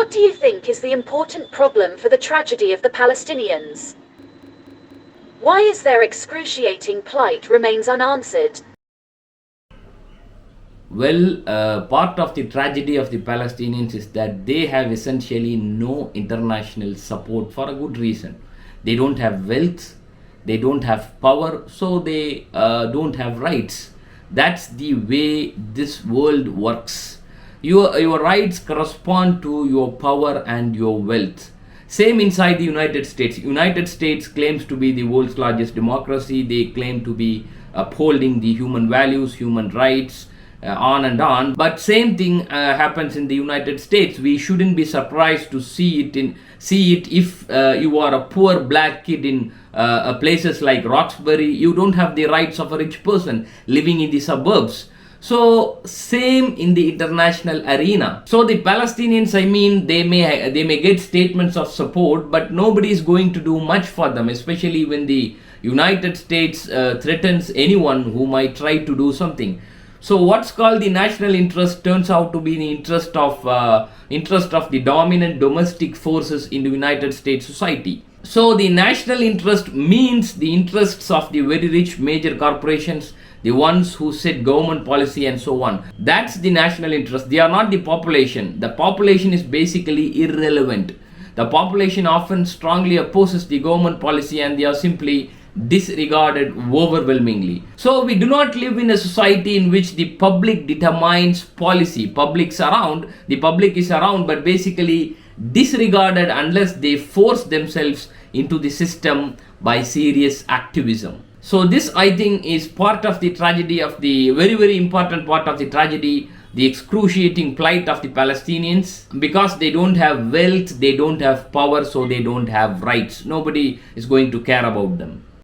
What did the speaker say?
What do you think is the important problem for the tragedy of the Palestinians? Why is their excruciating plight remains unanswered? Well, part of the tragedy of the Palestinians is that they have essentially no international support for a good reason. They don't have wealth, they don't have power, so they don't have rights. That's the way this world works. Your rights correspond to your power and your wealth. Same inside the United States. United States claims to be the world's largest democracy. They claim to be upholding the human values, human rights, on and on. But same thing happens in the United States. We shouldn't be surprised to see it if you are a poor black kid in places like Roxbury. You don't have the rights of a rich person living in the suburbs. So same in the international arena. So the Palestinians, I mean, they may get statements of support, but nobody is going to do much for them, especially when the United States threatens anyone who might try to do something. So what's called the national interest turns out to be the interest of the dominant domestic forces in the United States society. So the national interest means the interests of the very rich major corporations, the ones who set government policy and so on. That's the national interest. They are not the population. The population is basically irrelevant. The population often strongly opposes the government policy and they are simply disregarded overwhelmingly. So we do not live in a society in which the public determines policy. The public is around, but basically disregarded unless they force themselves into the system by serious activism. So this, I think, is part of the tragedy of the very, very important part of the tragedy, the excruciating plight of the Palestinians, because they don't have wealth, they don't have power, so they don't have rights. Nobody is going to care about them.